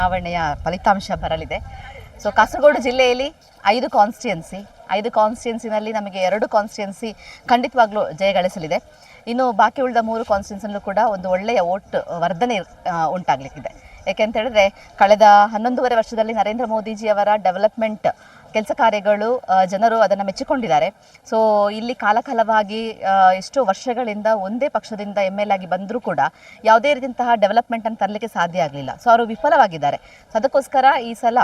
ಚುನಾವಣೆಯ ಫಲಿತಾಂಶ ಬರಲಿದೆ. ಸೊ ಕಾಸರಗೋಡು ಜಿಲ್ಲೆಯಲ್ಲಿ 5 ಕಾನ್ಸ್ಟಿಟ್ಯೂನ್ಸಿನಲ್ಲಿ ನಮಗೆ 2 ಕಾನ್ಸ್ಟಿಟ್ಯೂನ್ಸಿ ಖಂಡಿತವಾಗ್ಲೂ ಜಯಗಳಿಸಲಿದೆ. ಇನ್ನು ಬಾಕಿ ಉಳಿದ 3 ಕಾನ್ಸ್ಟಿಟ್ಯೂನ್ಸಿನಲ್ಲೂ ಕೂಡ ಒಂದು ಒಳ್ಳೆಯ ವೋಟ್ ವರ್ಧನೆ ಉಂಟಾಗಲಿಕ್ಕಿದೆ. ಯಾಕೆಂತ ಹೇಳಿದ್ರೆ ಕಳೆದ 11.5 ವರ್ಷದಲ್ಲಿ ನರೇಂದ್ರ ಮೋದಿಜಿಯವರ ಡೆವಲಪ್ಮೆಂಟ್ ಕೆಲಸ ಕಾರ್ಯಗಳು ಜನರು ಅದನ್ನು ಮೆಚ್ಚಿಕೊಂಡಿದ್ದಾರೆ. ಸೊ ಇಲ್ಲಿ ಕಾಲಕಾಲವಾಗಿ ಎಷ್ಟೋ ವರ್ಷಗಳಿಂದ ಒಂದೇ ಪಕ್ಷದಿಂದ ML ಆಗಿ ಬಂದರೂ ಕೂಡ ಯಾವುದೇ ರೀತಿಯಂತಹ ಡೆವಲಪ್ಮೆಂಟನ್ನು ತರಲಿಕ್ಕೆ ಸಾಧ್ಯ ಆಗಲಿಲ್ಲ. ಸೊ ಅವರು ವಿಫಲವಾಗಿದ್ದಾರೆ. ಸೊ ಅದಕ್ಕೋಸ್ಕರ ಈ ಸಲ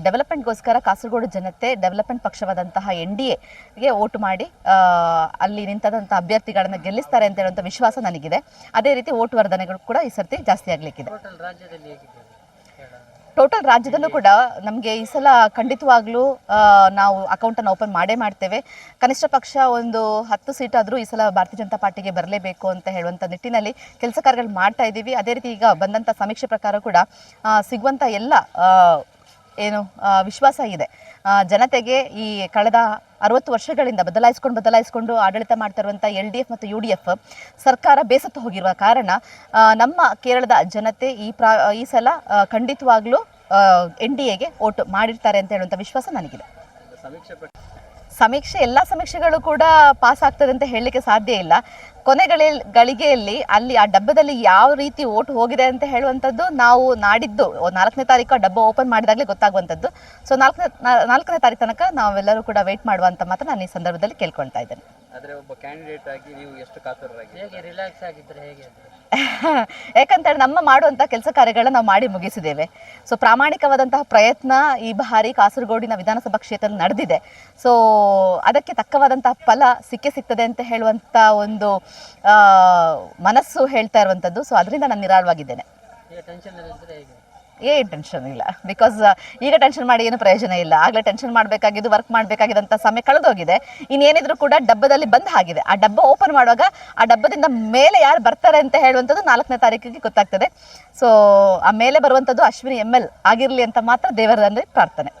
ಡೆವಲಪ್ಮೆಂಟ್ಗೋಸ್ಕರ ಕಾಸರಗೋಡು ಜನತೆ ಡೆವಲಪ್ಮೆಂಟ್ ಪಕ್ಷವಾದಂತಹ NDAಗೆ ವೋಟ್ ಮಾಡಿ ಅಲ್ಲಿ ನಿಂತಂಥ ಅಭ್ಯರ್ಥಿಗಳನ್ನು ಗೆಲ್ಲಿಸ್ತಾರೆ ಅಂತ ಹೇಳುವಂಥ ವಿಶ್ವಾಸ ನನಗಿದೆ. ಅದೇ ರೀತಿ ವೋಟ್ ವರ್ಧನೆಗಳು ಕೂಡ ಈ ಸರ್ತಿ ಜಾಸ್ತಿ ಆಗಲಿಕ್ಕಿದೆ. ಟೋಟಲ್ ರಾಜ್ಯದಲ್ಲೂ ಕೂಡ ನಮಗೆ ಈ ಸಲ ಖಂಡಿತವಾಗ್ಲೂ ನಾವು ಅಕೌಂಟನ್ನು ಓಪನ್ ಮಾಡ್ತೇವೆ. ಕನಿಷ್ಠ ಪಕ್ಷ ಒಂದು 10 ಸೀಟ್ ಆದರೂ ಈ ಸಲ ಭಾರತೀಯ ಜನತಾ ಪಾರ್ಟಿಗೆ ಬರಲೇಬೇಕು ಅಂತ ಹೇಳುವಂಥ ನಿಟ್ಟಿನಲ್ಲಿ ಕೆಲಸ ಕಾರ್ಯಗಳು ಮಾಡ್ತಾ ಇದ್ದೀವಿ. ಅದೇ ರೀತಿ ಈಗ ಬಂದಂಥ ಸಮೀಕ್ಷೆ ಪ್ರಕಾರ ಕೂಡ ಸಿಗುವಂಥ ಎಲ್ಲ ವಿಶ್ವಾಸ ಇದೆ. ಜನತೆಗೆ ಈ ಕಳೆದ 60 ವರ್ಷಗಳಿಂದ ಬದಲಾಯಿಸಿಕೊಂಡು ಆಡಳಿತ ಮಾಡ್ತಾ ಇರುವಂಥ LDF ಮತ್ತು UDF ಸರ್ಕಾರ ಬೇಸತ್ತು ಹೋಗಿರುವ ಕಾರಣ ನಮ್ಮ ಕೇರಳದ ಜನತೆ ಈ ಸಲ ಖಂಡಿತವಾಗ್ಲೂ NDAಗೆ ವೋಟ್ ಮಾಡಿರ್ತಾರೆ ಅಂತ ಹೇಳುವಂಥ ವಿಶ್ವಾಸ ನನಗಿದೆ. ಎಲ್ಲ ಸಮೀಕ್ಷೆಗಳು ಕೂಡ ಪಾಸ್ ಆಗ್ತದೆ ಅಂತ ಹೇಳಲಿಕ್ಕೆ ಸಾಧ್ಯ ಇಲ್ಲ. ಗಳಿಗೆಯಲ್ಲಿ ಅಲ್ಲಿ ಆ ಡಬ್ಬದಲ್ಲಿ ಯಾವ ರೀತಿ ವೋಟ್ ಹೋಗಿದೆ ಅಂತ ಹೇಳುವಂಥದ್ದು ನಾವು ನಾಡಿದ್ದು 4ನೇ ತಾರೀಕು ಆ ಡಬ್ಬ ಓಪನ್ ಮಾಡಿದಾಗಲೇ ಗೊತ್ತಾಗುವಂಥದ್ದು. ಸೊ 4ನೇ ತಾರೀಕು ತನಕ ನಾವೆಲ್ಲರೂ ಕೂಡ ವೆಯ್ಟ್ ಮಾಡುವಂತ ಮಾತ್ರ ನಾನು ಈ ಸಂದರ್ಭದಲ್ಲಿ ಕೇಳ್ಕೊಳ್ತಾ ಇದ್ದೇನೆ. ಒಬ್ಬ ಕ್ಯಾಂಡಿಡೇಟ್ ಆಗಿ ನೀವು ಎಷ್ಟು ಕಾತರರಾಗಿ ಹೇಗೆ ರಿಲ್ಯಾಕ್ಸ್ ಆಗಿದ್ರೆ ಹೇಗೆ ಯಾಕಂತೇಳಿ ನಮ್ಮ ಮಾಡುವಂಥ ಕೆಲಸ ಕಾರ್ಯಗಳನ್ನ ನಾವು ಮಾಡಿ ಮುಗಿಸಿದ್ದೇವೆ. ಸೊ ಪ್ರಾಮಾಣಿಕವಾದಂತಹ ಪ್ರಯತ್ನ ಈ ಬಾರಿ ಕಾಸರಗೋಡಿನ ವಿಧಾನಸಭಾ ಕ್ಷೇತ್ರದಲ್ಲಿ ನಡೆದಿದೆ. ಸೊ ಅದಕ್ಕೆ ತಕ್ಕವಾದಂತಹ ಫಲ ಸಿಗ್ತದೆ ಅಂತ ಹೇಳುವಂಥ ಒಂದು ಮನಸ್ಸು ಹೇಳ್ತಾ ಇರುವಂಥದ್ದು. ಸೊ ಅದರಿಂದ ನಾನು ನಿರಾಳವಾಗಿದ್ದೇನೆ. ಟೆನ್ಷನ್ ಇಲ್ಲ. ಬಿಕಾಸ್ ಈಗ ಟೆನ್ಷನ್ ಮಾಡಿ ಏನು ಪ್ರಯೋಜನ ಇಲ್ಲ. ಆಗಲೇ ಟೆನ್ಷನ್ ಮಾಡಬೇಕಾಗಿದ್ದು ವರ್ಕ್ ಮಾಡಬೇಕಾಗಿದ್ದಂಥ ಸಮಯ ಕಳೆದೋಗಿದೆ. ಇನ್ನೇನಿದ್ರು ಕೂಡ ಡಬ್ಬದಲ್ಲಿ ಬಂದ್ ಆಗಿದೆ. ಆ ಡಬ್ಬ ಓಪನ್ ಮಾಡುವಾಗ ಆ ಡಬ್ಬದಿಂದ ಮೇಲೆ ಯಾರು ಬರ್ತಾರೆ ಅಂತ ಹೇಳುವಂಥದ್ದು 4ನೇ ತಾರೀಕಿಗೆ ಗೊತ್ತಾಗ್ತದೆ. ಸೊ ಆ ಮೇಲೆ ಬರುವಂಥದ್ದು ಅಶ್ವಿನಿ ML ಆಗಿರಲಿ ಅಂತ ಮಾತ್ರ ದೇವರಲ್ಲಿ ಪ್ರಾರ್ಥನೆ.